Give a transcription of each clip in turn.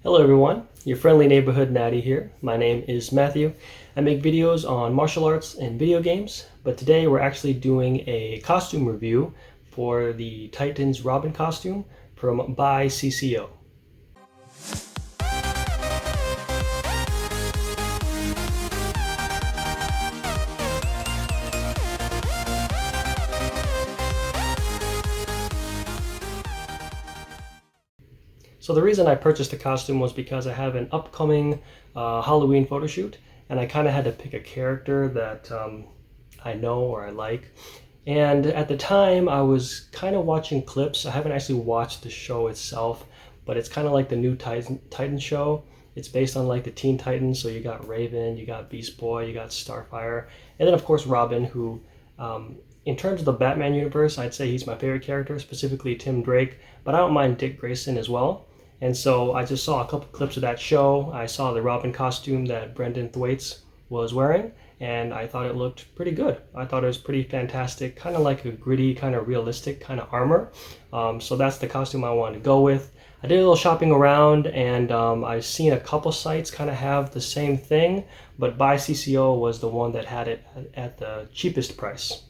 Hello everyone, your friendly neighborhood natty here. My name is Matthew. I make videos on martial arts and video games, but today we're actually doing a costume review for the Titans Robin costume from BuyCCO. So the reason I purchased the costume was because I have an upcoming Halloween photo shoot, and I kind of had to pick a character that I know or I like. And at the time, I was kind of watching clips. I haven't actually watched the show itself, but it's kind of like the new Titan show. It's based on like the Teen Titans, so you got Raven, you got Beast Boy, you got Starfire, and then of course Robin, who in terms of the Batman universe, I'd say he's my favorite character, specifically Tim Drake, but I don't mind Dick Grayson as well. And so I just saw a couple clips of that show. I saw the Robin costume that Brendan Thwaites was wearing, and I thought it looked pretty good. I thought it was pretty fantastic, kind of like a gritty, kind of realistic kind of armor. So that's the costume I wanted to go with. I did a little shopping around, and I've seen a couple sites kind of have the same thing, but BuyCCO was the one that had it at the cheapest price.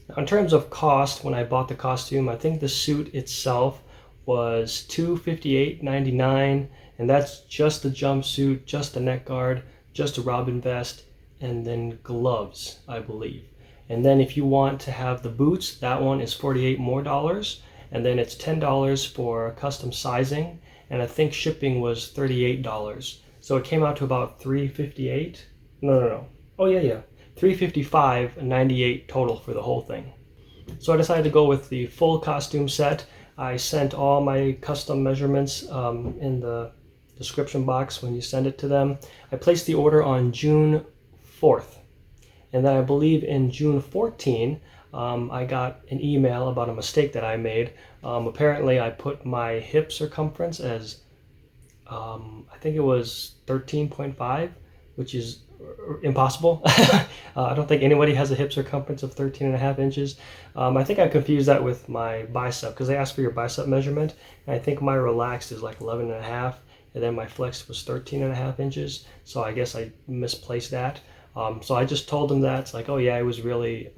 Now, in terms of cost, when I bought the costume, I think the suit itself was $258.99, and that's just the jumpsuit, just the neck guard, just a Robin vest, and then gloves, I believe. And then if you want to have the boots, that one is $48 more, and then it's $10 for custom sizing, and I think shipping was $38. So it came out to about $358. No. Oh yeah. $355.98 total for the whole thing. So I decided to go with the full costume set. I sent all my custom measurements in the description box when you send it to them. I placed the order on June 4th. And then I believe in June 14, I got an email about a mistake that I made. Apparently I put my hip circumference as, I think it was 13.5, which is impossible. I don't think anybody has a hip circumference of 13.5 inches. I think I confused that with my bicep, because they asked for your bicep measurement, and I think my relaxed is like 11.5, and then my flexed was 13.5 inches. So I guess I misplaced that. So I just told them that. It's like, oh yeah, it was really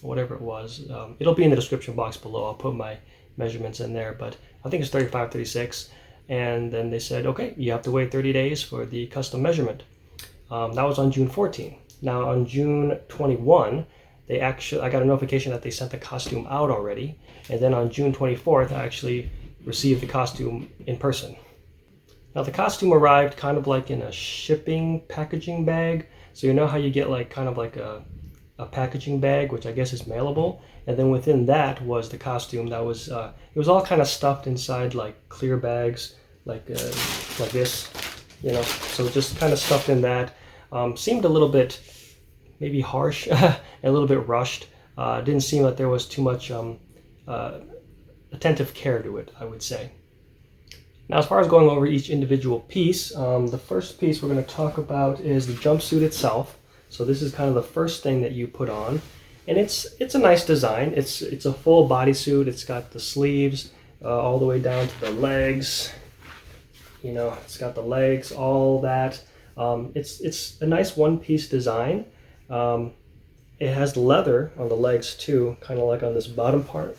whatever it was. It'll be in the description box below. I'll put my measurements in there, but I think it's 35, 36. And then they said, okay, you have to wait 30 days for the custom measurement. That was on June 14. Now on June 21, I got a notification that they sent the costume out already. And then on June 24th, I actually received the costume in person. Now the costume arrived kind of like in a shipping packaging bag. So you know how you get like kind of like a packaging bag, which I guess is mailable. And then within that was the costume that was, it was all kind of stuffed inside like clear bags, like this. You know, so just kind of stuffed in that. Seemed a little bit maybe harsh, a little bit rushed. Didn't seem like there was too much attentive care to it, I would say. Now, as far as going over each individual piece, the first piece we're going to talk about is the jumpsuit itself. So this is kind of the first thing that you put on, and it's a nice design. It's a full bodysuit. It's got the sleeves all the way down to the legs. You know, it's got the legs, all that. It's a nice one-piece design. It has leather on the legs too, kind of like on this bottom part.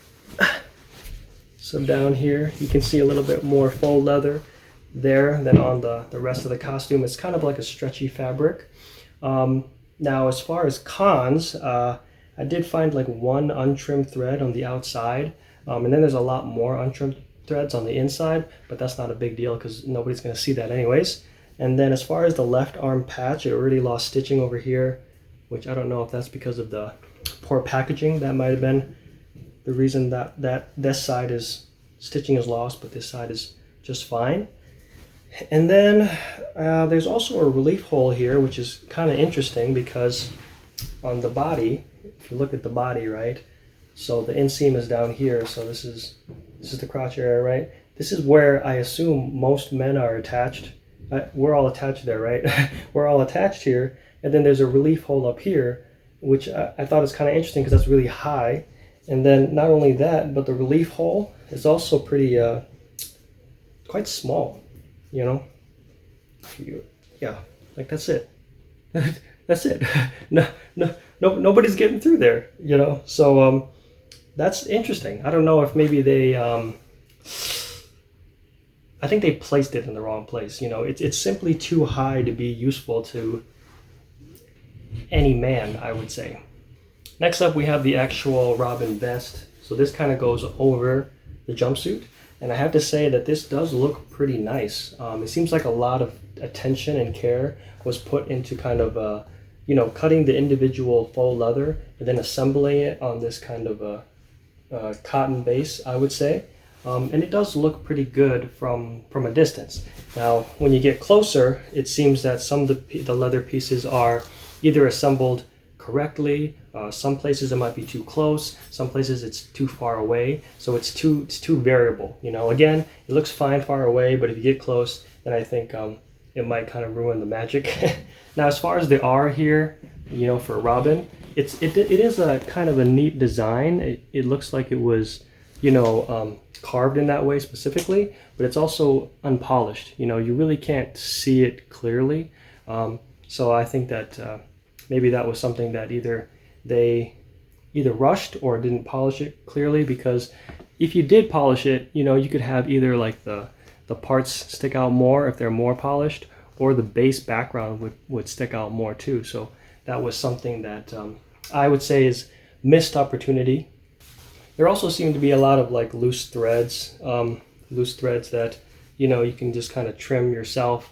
So down here, you can see a little bit more faux leather there than on the rest of the costume. It's kind of like a stretchy fabric. Now, as far as cons, I did find like one untrimmed thread on the outside, and then there's a lot more untrimmed threads on the inside, but that's not a big deal because nobody's going to see that anyways. And then as far as the left arm patch, it already lost stitching over here, which I don't know if that's because of the poor packaging. That might have been the reason that this side is stitching is lost, but this side is just fine. And then there's also a relief hole here, which is kind of interesting because on the body, if you look at the body, right, so the inseam is down here, so this is the crotch area, right? This is where I assume most men are attached. We're all attached there, right? We're all attached here, and then there's a relief hole up here, which I thought is kind of interesting because that's really high. And then not only that, but the relief hole is also pretty quite small. you know. Yeah, like that's it. That's it. No, nobody's getting through there, you know. So that's interesting. I don't know if maybe they I think they placed it in the wrong place. You know, it's simply too high to be useful to any man, I would say. Next up, we have the actual Robin vest. So this kind of goes over the jumpsuit. And I have to say that this does look pretty nice. It seems like a lot of attention and care was put into kind of, you know, cutting the individual faux leather and then assembling it on this kind of a cotton base, I would say. And it does look pretty good from a distance. Now, when you get closer, it seems that some of the leather pieces are either assembled correctly. Some places it might be too close. Some places it's too far away. So it's too variable. You know, again, it looks fine far away, but if you get close, then I think it might kind of ruin the magic. Now, as far as the R here, you know, for Robin, it is a kind of a neat design. It looks like it was, you know, carved in that way specifically, but it's also unpolished. You know, you really can't see it clearly. So I think that maybe that was something that they either rushed or didn't polish it clearly, because if you did polish it, you know, you could have either like the parts stick out more if they're more polished, or the base background would stick out more too. So that was something that I would say is missed opportunity. There also seem to be a lot of like loose threads that, you know, you can just kind of trim yourself.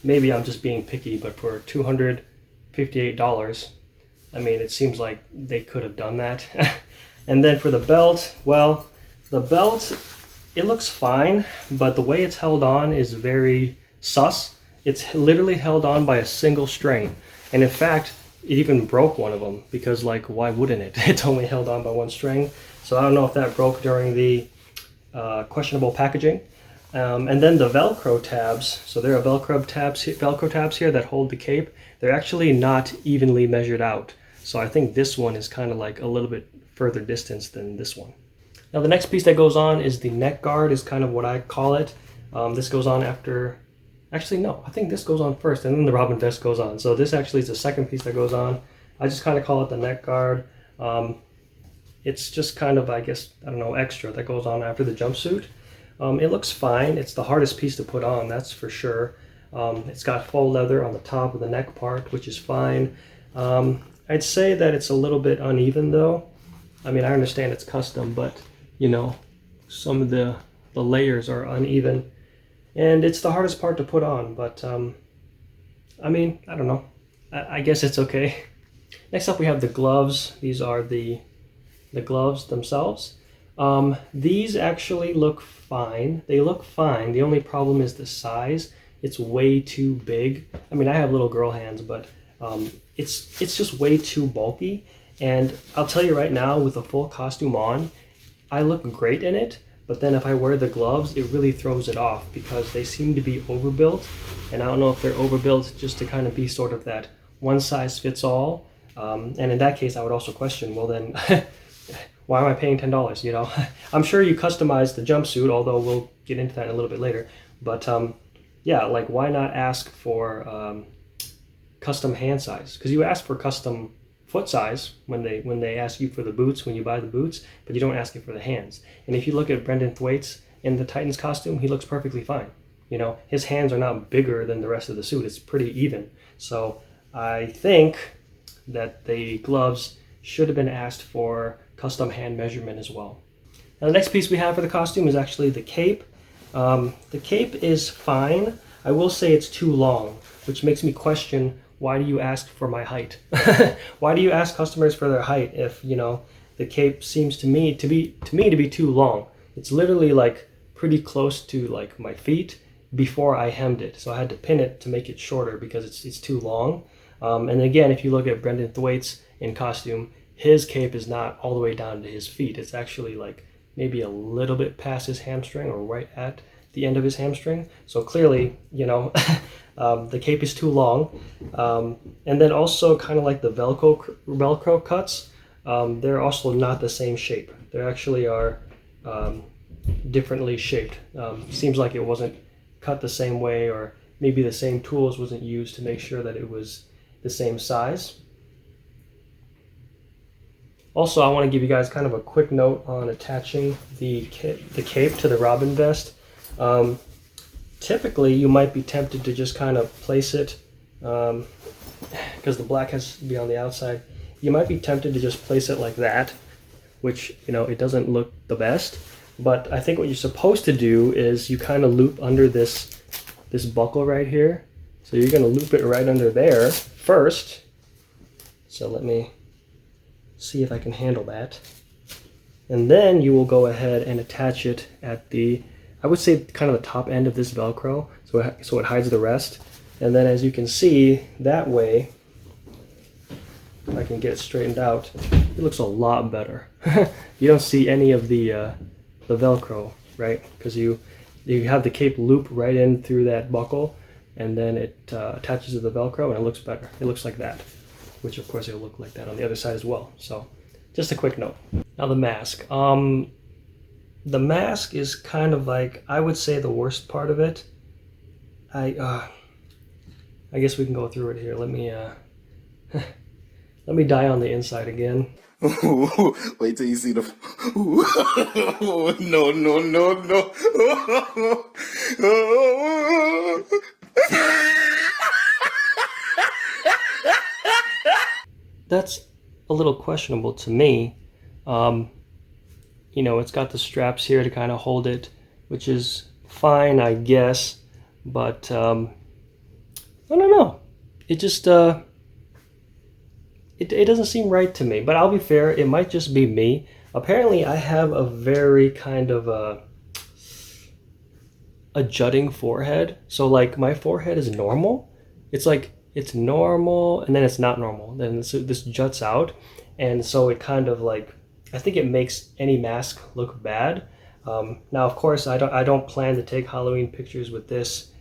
Maybe I'm just being picky, but for $258, I mean, it seems like they could have done that. And then for the belt, well, the belt, it looks fine, but the way it's held on is very sus. It's literally held on by a single string. And in fact, it even broke one of them, because like, why wouldn't it? It's only held on by one string. So I don't know if that broke during the questionable packaging. And then the Velcro tabs. So there are Velcro tabs here that hold the cape. They're actually not evenly measured out. So I think this one is kind of like a little bit further distance than this one. Now the next piece that goes on is the neck guard, is kind of what I call it. This goes on after, actually no, I think this goes on first and then the Robin vest goes on. So this actually is the second piece that goes on. I just kind of call it the neck guard. It's just kind of, I guess, I don't know, extra that goes on after the jumpsuit. It looks fine. It's the hardest piece to put on, that's for sure. It's got faux leather on the top of the neck part, which is fine. I'd say that it's a little bit uneven though. I mean, I understand it's custom, but you know, some of the layers are uneven, and it's the hardest part to put on, but I mean, I don't know. I guess it's okay. Next up we have the gloves. These are the gloves themselves. These actually look fine. They look fine. The only problem is the size. It's way too big. I mean, I have little girl hands, but it's just way too bulky. And I'll tell you right now, with a full costume on, I look great in it, but then if I wear the gloves, it really throws it off, because they seem to be overbuilt. And I don't know if they're overbuilt just to kind of be sort of that one size fits all. And in that case, I would also question, well then, why am I paying $10? You know, I'm sure you customized the jumpsuit, although we'll get into that a little bit later. But yeah, like why not ask for custom hand size? Because you ask for custom foot size when they ask you for the boots, when you buy the boots, but you don't ask it for the hands. And if you look at Brendan Thwaites in the Titans costume, he looks perfectly fine. You know, his hands are not bigger than the rest of the suit. It's pretty even. So I think that the gloves should have been asked for custom hand measurement as well. Now the next piece we have for the costume is actually the cape. The cape is fine. I will say it's too long, which makes me question, why do you ask for my height? Why do you ask customers for their height if, you know, the cape seems to me to be too long? It's literally like pretty close to like my feet before I hemmed it. So I had to pin it to make it shorter because it's too long. And again, if you look at Brendan Thwaites in costume, his cape is not all the way down to his feet. It's actually like maybe a little bit past his hamstring or right at the end of his hamstring. So clearly, you know, the cape is too long. And then also kind of like the Velcro cuts, they're also not the same shape. They actually are differently shaped. Seems like it wasn't cut the same way, or maybe the same tools wasn't used to make sure that it was the same size. Also, I want to give you guys kind of a quick note on attaching the cape to the Robin vest. Typically, you might be tempted to just kind of place it, because the black has to be on the outside. You might be tempted to just place it like that, which, you know, it doesn't look the best. But I think what you're supposed to do is you kind of loop under this buckle right here. So you're going to loop it right under there first. So let me see if I can handle that. And then you will go ahead and attach it at the, I would say, kind of the top end of this Velcro, so it hides the rest. And then, as you can see, that way, if I can get it straightened out, it looks a lot better. You don't see any of the Velcro, right? Because you have the cape loop right in through that buckle, and then it attaches to the Velcro, and it looks better. It looks like that, which of course it'll look like that on the other side as well. So, just a quick note. Now the mask. The mask is kind of like, I would say, the worst part of it. I guess we can go through it here. Let me let me die on the inside again. Wait till you see the. No, no, no, no. That's a little questionable to me. You know, it's got the straps here to kind of hold it, which is fine, I guess. But I don't know. It just it doesn't seem right to me. But I'll be fair, it might just be me. Apparently, I have a very kind of a jutting forehead. So like my forehead is normal. It's like it's normal, and then it's not normal. Then this juts out, and so it kind of like, I think it makes any mask look bad. Now, of course, I don't plan to take Halloween pictures with this.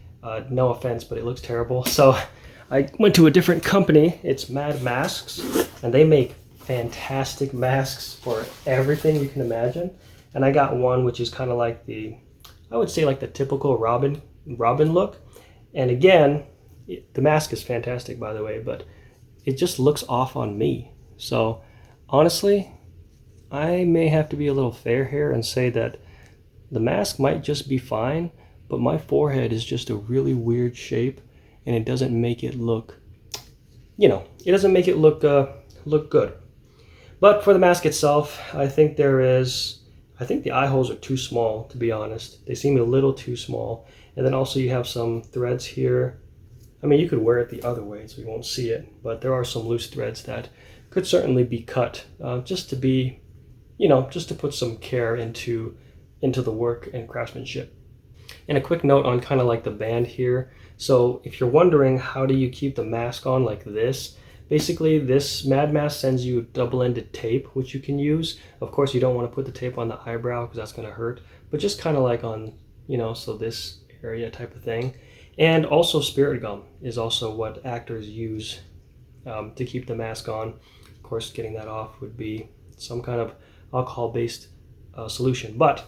No offense, but it looks terrible. So I went to a different company. It's Mad Masks, and they make fantastic masks for everything you can imagine. And I got one which is kind of like I would say like the typical Robin look. And again, the mask is fantastic, by the way, but it just looks off on me. So honestly, I may have to be a little fair here and say that the mask might just be fine, but my forehead is just a really weird shape, and it doesn't make it look, you know, it doesn't make it look good. But for the mask itself, I think the eye holes are too small, to be honest. They seem a little too small. And then also you have some threads here. I mean, you could wear it the other way so you won't see it, but there are some loose threads that could certainly be cut, just to be, you know, just to put some care into the work and craftsmanship. And a quick note on kind of like the band here. So if you're wondering how do you keep the mask on like this, basically this Mad Mask sends you double-ended tape, which you can use. Of course, you don't want to put the tape on the eyebrow because that's going to hurt, but just kind of like on, you know, so this area type of thing. And also spirit gum is also what actors use to keep the mask on. Of course, getting that off would be some kind of alcohol-based solution. But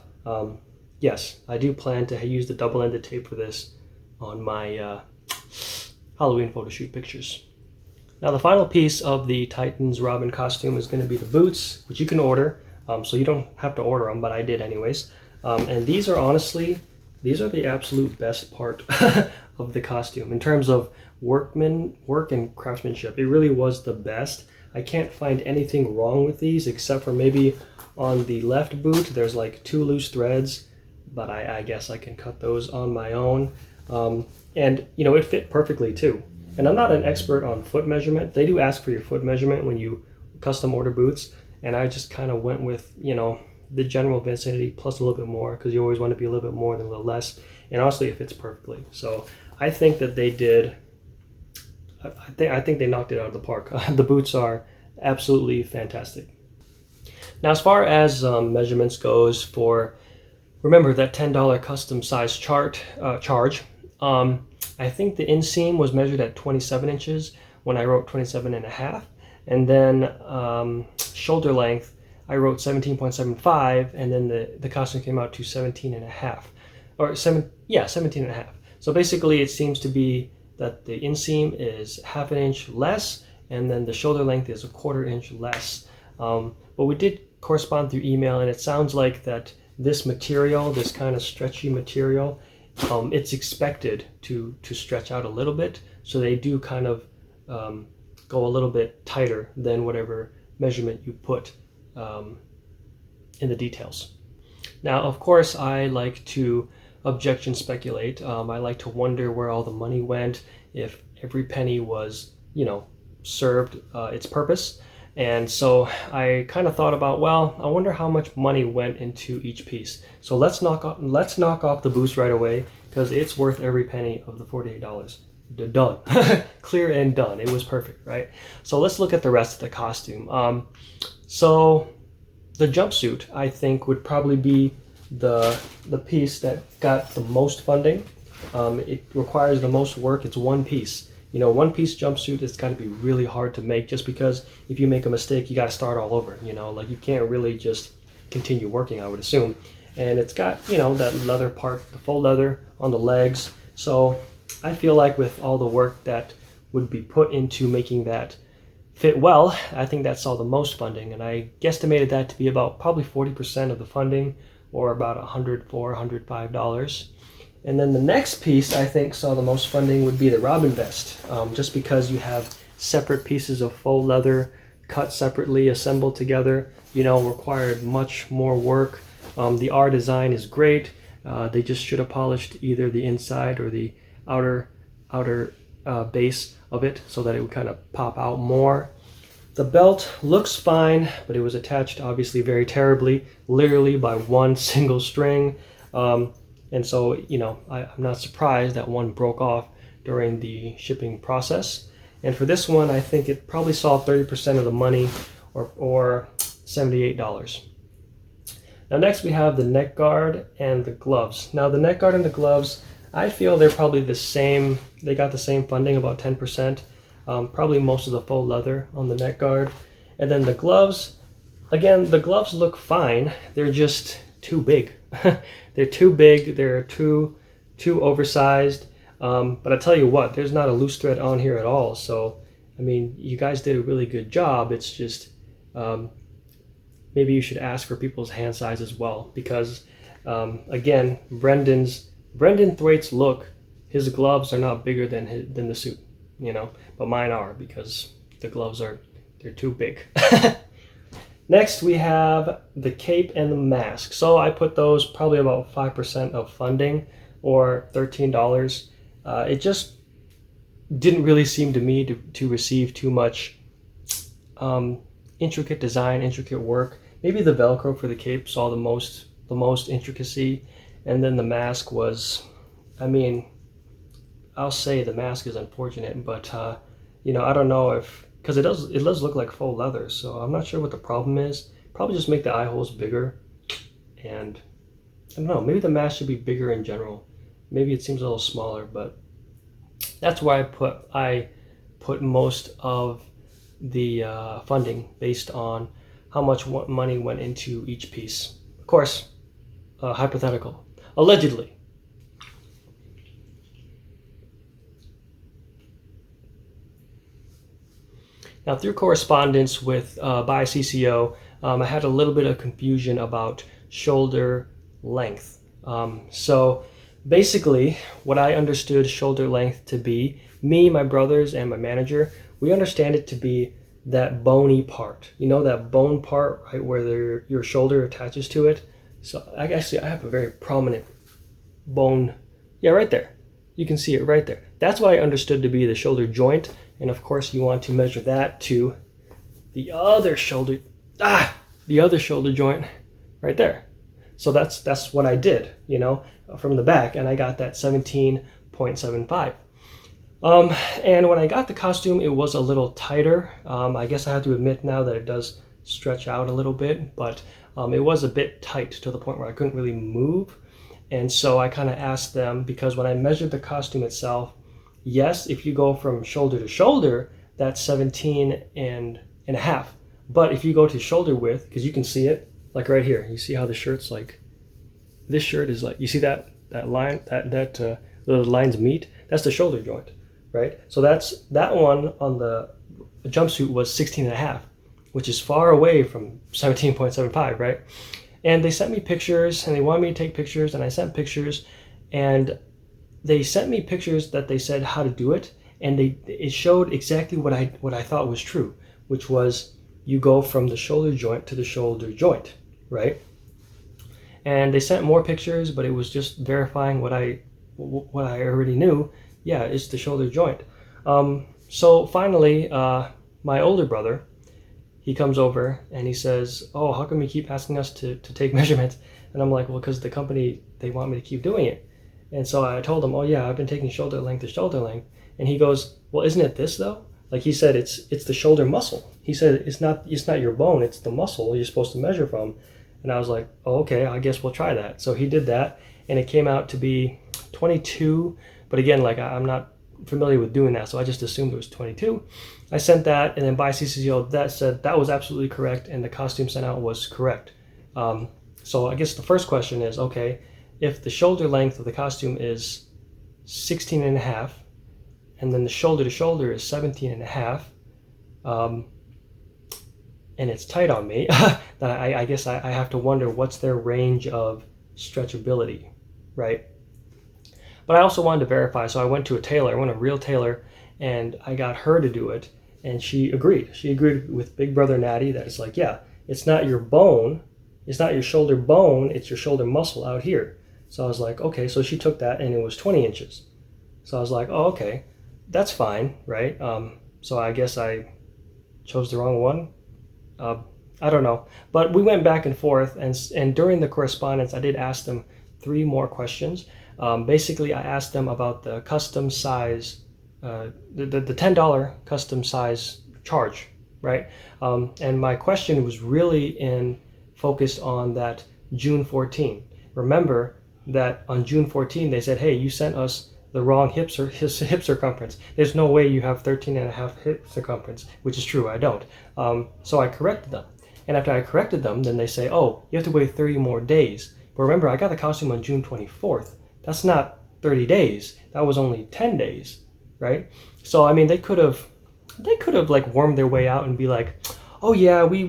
yes, I do plan to use the double-ended tape for this on my Halloween photo shoot pictures. Now the final piece of the Titans Robin costume is going to be the boots, which you can order. So you don't have to order them, but I did anyways. And these are honestly, these are the absolute best part of the costume in terms of work and craftsmanship. It really was the best. I can't find anything wrong with these except for maybe on the left boot there's like 2 loose threads, but I guess I can cut those on my own. And you know, it fit perfectly too. And I'm not an expert on foot measurement. They do ask for your foot measurement when you custom order boots, and I just kind of went with, you know, the general vicinity plus a little bit more, because you always want to be a little bit more than a little less. And honestly, it fits perfectly. So I think that they did. I think they knocked it out of the park. The boots are absolutely fantastic. Now, as far as measurements goes for, remember that $10 custom size charge. I think the inseam was measured at 27 inches when I wrote 27.5, and then shoulder length I wrote 17.75, and then the costume came out to 17.5, or 17.5. So basically it seems to be that the inseam is half an inch less, and then the shoulder length is a quarter inch less. But we did correspond through email, and it sounds like that this material, this kind of stretchy material, it's expected to stretch out a little bit. So they do kind of go a little bit tighter than whatever measurement you put in the details. Now, of course, I like to objection speculate. I like to wonder where all the money went, if every penny was, served its purpose. And so I kind of thought about, well, I wonder how much money went into each piece. So let's knock off the boost right away, because it's worth every penny of the $48. Done. Clear and done. It was perfect, right? So let's look at the rest of the costume. So the jumpsuit, I think, would probably be the piece that got the most funding. It requires the most work. It's one piece. One piece jumpsuit, it's got to be really hard to make, just because if you make a mistake, you got to start all over. Like you can't really just continue working, I would assume. And it's got, that leather part, the faux leather on the legs. So I feel like with all the work that would be put into making that fit well, I think that saw the most funding. And I guesstimated that to be about probably 40% of the funding, or about $104, $105. And then the next piece I think saw the most funding would be the Robin vest, just because you have separate pieces of faux leather cut separately, assembled together, required much more work. The R design is great. They just should have polished either the inside or the outer base of it so that it would kind of pop out more. The belt looks fine, but it was attached obviously very terribly, literally by one single string. And so, I'm not surprised that one broke off during the shipping process. And for this one, I think it probably saw 30% of the money, or $78. Now next we have the neck guard and the gloves. Now the neck guard and the gloves, I feel they're probably the same. They got the same funding, about 10%. Probably most of the faux leather on the neck guard. And then the gloves, again, the gloves look fine. They're just too big. They're too big. They're too oversized. But I tell you what, there's not a loose thread on here at all. So, you guys did a really good job. It's just maybe you should ask for people's hand size as well, because again, Brendan Thwaite's look, his gloves are not bigger than the suit, but mine are, because the gloves they're too big. Next, we have the cape and the mask. So I put those probably about 5% of funding, or $13. It just didn't really seem to me to receive too much intricate design, intricate work. Maybe the Velcro for the cape saw the most intricacy, and then the mask was, I'll say the mask is unfortunate, but I don't know if, because it does look like faux leather, so I'm not sure what the problem is. Probably just make the eye holes bigger, and I don't know, maybe the mask should be bigger in general. Maybe it seems a little smaller, but that's where I put most of the funding, based on how much money went into each piece. Of course, hypothetical, allegedly. Now, through correspondence with BuyCCO, I had a little bit of confusion about shoulder length. So basically, what I understood shoulder length to be, me, my brothers, and my manager, we understand it to be that bony part. That bone part, right, where your shoulder attaches to it. So I have a very prominent bone. Yeah, right there. You can see it right there. That's what I understood to be the shoulder joint. And of course, you want to measure that to the other shoulder joint right there. So that's what I did, from the back, and I got that 17.75. And when I got the costume, it was a little tighter. I guess I have to admit now that it does stretch out a little bit, but it was a bit tight to the point where I couldn't really move. And so I kind of asked them, because when I measured the costume itself, yes, if you go from shoulder to shoulder, that's 17 and a half. But if you go to shoulder width, because you can see it, like right here, you see how the shirt's like, this shirt is like, you see that line, that the lines meet, that's the shoulder joint, right? So that one on the jumpsuit was 16 and a half, which is far away from 17.75, right? And they sent me pictures, and they wanted me to take pictures, and I sent pictures, and they sent me pictures that they said how to do it, and it showed exactly what I thought was true, which was you go from the shoulder joint to the shoulder joint, right? And they sent more pictures, but it was just verifying what I already knew. Yeah, it's the shoulder joint. So finally, my older brother, he comes over and he says, "Oh, how come you keep asking us to take measurements?" And I'm like, "Well, because the company, they want me to keep doing it." And so I told him, "Oh yeah, I've been taking shoulder length to shoulder length." And he goes, "Well, isn't it this though?" Like he said, it's the shoulder muscle. He said it's not your bone, it's the muscle you're supposed to measure from. And I was like, "Oh, okay, I guess we'll try that." So he did that, and it came out to be 22. But again, like I'm not familiar with doing that, so I just assumed it was 22. I sent that, and then BuyCCO that said that was absolutely correct, and the costume sent out was correct. So I guess the first question is, okay, if the shoulder length of the costume is 16 and a half, and then the shoulder to shoulder is 17 and a half, and it's tight on me, then I guess I have to wonder what's their range of stretchability, right? But I also wanted to verify, so I went to a real tailor, and I got her to do it, and she agreed. She agreed with Big Brother Natty that it's like, yeah, it's not your bone, it's not your shoulder bone, it's your shoulder muscle out here. So I was like, okay, so she took that, and it was 20 inches. So I was like, oh, okay, that's fine, right? So I guess I chose the wrong one. I don't know. But we went back and forth, and during the correspondence, I did ask them 3 more questions. Basically, I asked them about the custom size, the $10 custom size charge, right? And my question was really focused on that June 14. Remember that on June 14, they said, hey, you sent us the wrong hip circumference. There's no way you have 13 and a half hip circumference, which is true, I don't. So I corrected them. And after I corrected them, then they say, oh, you have to wait 30 more days. But remember, I got the costume on June 24th. That's not 30 days. That was only 10 days, right? So, I mean, they could have like wormed their way out and be like, oh yeah, we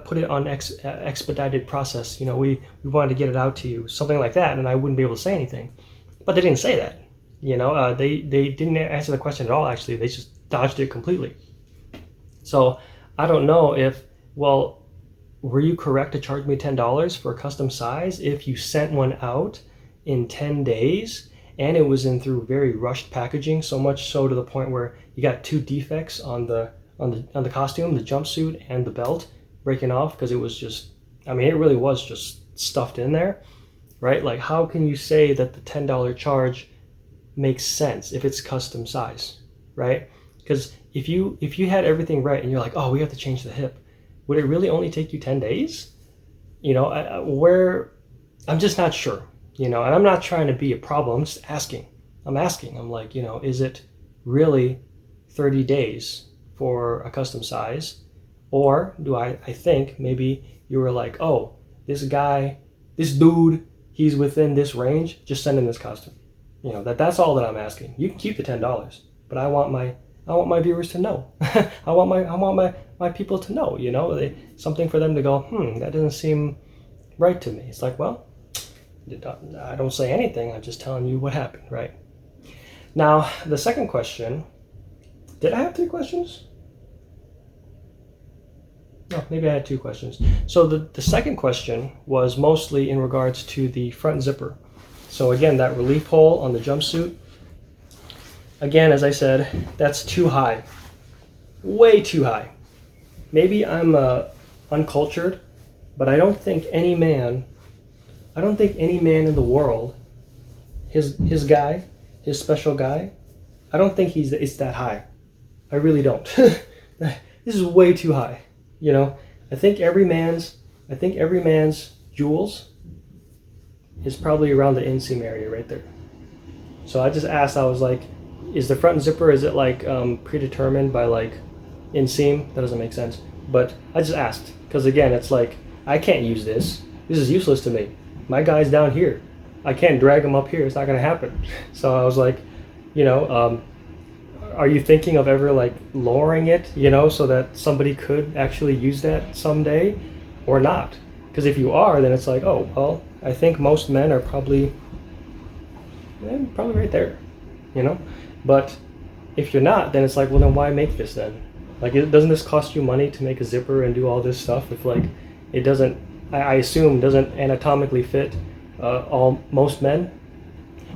put it on expedited process. You know, we wanted to get it out to you, something like that, and I wouldn't be able to say anything. But they didn't say that. You know, they didn't answer the question at all, actually. They just dodged it completely. So I don't know if, well, were you correct to charge me $10 for a custom size if you sent one out in 10 days and it was in through very rushed packaging, so much so to the point where you got 2 defects on the costume, the jumpsuit and the belt breaking off because it was just, I mean, it really was just stuffed in there, right? Like, how can you say that the $10 charge makes sense if it's custom size, right? Because if you had everything right and you're like, oh, we have to change the hip, would it really only take you 10 days? You know, I'm just not sure, you know, and I'm not trying to be a problem. I'm just asking. I'm like, you know, is it really 30 days for a custom size? Or do I think maybe you were like, oh, this dude, he's within this range, just send him this costume. You know, that's all that I'm asking. You can keep the $10, but I want my viewers to know. I want my people to know, you know, something for them to go, that doesn't seem right to me. It's like, well, I don't say anything. I'm just telling you what happened, right? Now, the second question, did I have 3 questions? No, maybe I had 2 questions. So the second question was mostly in regards to the front zipper. So again, that relief hole on the jumpsuit, again, as I said, that's too high. Way too high. Maybe I'm uncultured, but I don't think any man in the world, his special guy, I don't think it's that high. I really don't. This is way too high. You know, I think every man's jewels is probably around the inseam area right there. So I just asked, I was like, is the front zipper, is it like predetermined by like inseam? That doesn't make sense. But I just asked, because again, it's like, I can't use this. This is useless to me. My guy's down here. I can't drag them up here. It's not gonna happen. So I was like, you know, are you thinking of ever like lowering it, you know, so that somebody could actually use that someday, or not? Because if you are, then it's like, oh well, I think most men are probably right there, you know. But if you're not, then it's like, well, then why make this then? Like, doesn't this cost you money to make a zipper and do all this stuff if like it doesn't, I assume, doesn't anatomically fit most men?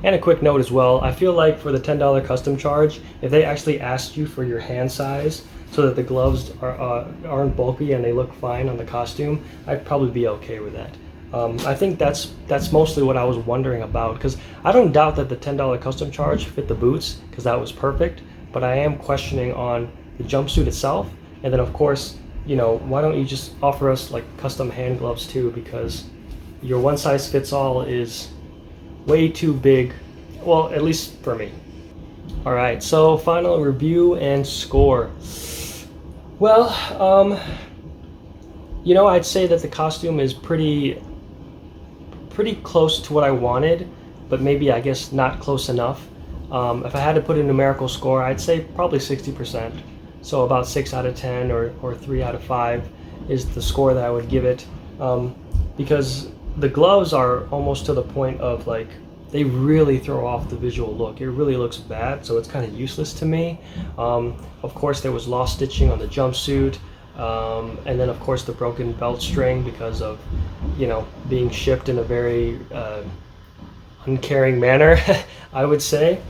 And a quick note as well, I feel like for the $10 custom charge, if they actually asked you for your hand size so that the gloves aren't bulky and they look fine on the costume, I'd probably be okay with that. I think that's mostly what I was wondering about, because I don't doubt that the $10 custom charge fit the boots, because that was perfect, but I am questioning on the jumpsuit itself. And then of course, you know, why don't you just offer us like custom hand gloves too, because your one size fits all is way too big, well, at least for me. All right, so final review and score. Well, you know, I'd say that the costume is pretty close to what I wanted, but maybe, I guess, not close enough. If I had to put a numerical score, I'd say probably 60%. So about 6 out of 10 or 3 out of 5 is the score that I would give it, because the gloves are almost to the point of like, they really throw off the visual look. It really looks bad, so it's kind of useless to me. Of course, there was lost stitching on the jumpsuit, and then of course the broken belt string because of, you know, being shipped in a very uncaring manner, I would say.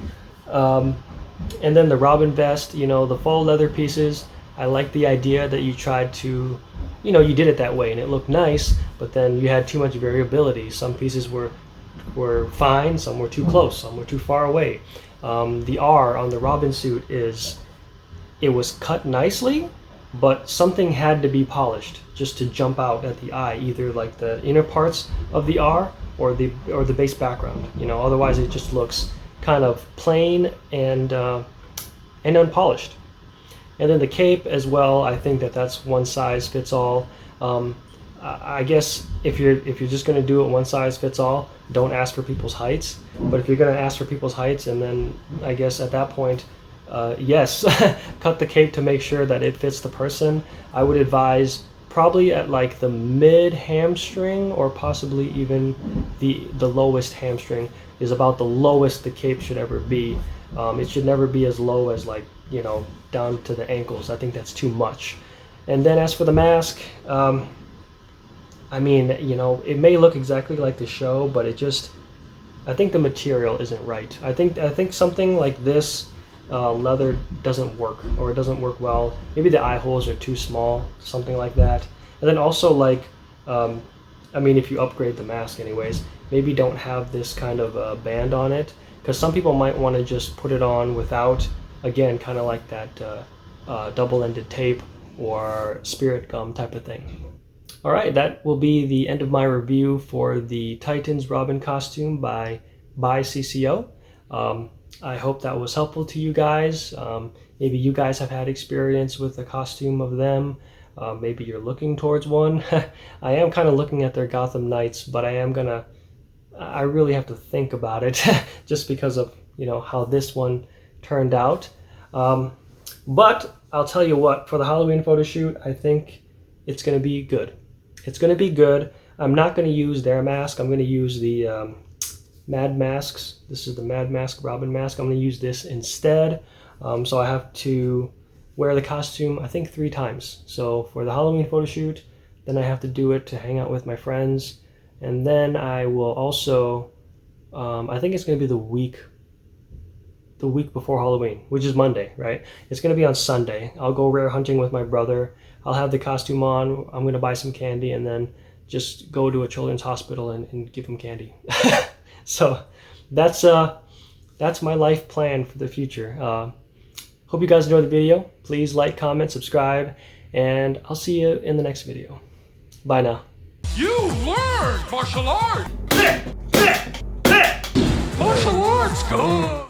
And then the Robin vest, you know, the faux leather pieces, I like the idea that you tried to, you know, you did it that way and it looked nice, but then you had too much variability. Some pieces were fine, some were too close, some were too far away. The R on the Robin suit it was cut nicely, but something had to be polished just to jump out at the eye, either like the inner parts of the R or the base background, you know, otherwise it just looks kind of plain and unpolished. And then the cape as well, I think that's one size fits all. I guess if you're just going to do it one size fits all, don't ask for people's heights. But if you're going to ask for people's heights, and then I guess at that point, yes, cut the cape to make sure that it fits the person. I would advise probably at like the mid hamstring, or possibly even the lowest hamstring is about the lowest the cape should ever be. It should never be as low as, like, you know, down to the ankles. I think that's too much. And then as for the mask, I mean, you know, it may look exactly like the show, but I think the material isn't right. I think something like this leather doesn't work, or it doesn't work well. Maybe the eye holes are too small, something like that. And then also, like, I mean, if you upgrade the mask anyways, maybe don't have this kind of band on it, because some people might want to just put it on without, again, kind of like that double-ended tape or spirit gum type of thing. All right, that will be the end of my review for the Titans Robin costume by BuyCCO. I hope that was helpful to you guys. Maybe you guys have had experience with a costume of them. Maybe you're looking towards one. I am kind of looking at their Gotham Knights, but I really have to think about it just because of, you know, how this one turned out. But I'll tell you what, for the Halloween photo shoot, I think it's going to be good. It's going to be good. I'm not going to use their mask. I'm going to use the Mad Masks. This is the Mad Mask Robin mask. I'm going to use this instead. So I have to wear the costume, I think, 3 times. So for the Halloween photo shoot, then I have to do it to hang out with my friends. And then I will also, I think it's going to be the week before Halloween, which is Monday, right? It's going to be on Sunday. I'll go rare hunting with my brother. I'll have the costume on. I'm going to buy some candy and then just go to a children's hospital and give them candy. So that's my life plan for the future. Hope you guys enjoyed the video. Please like, comment, subscribe, and I'll see you in the next video. Bye now. You learned martial arts! Martial arts, good!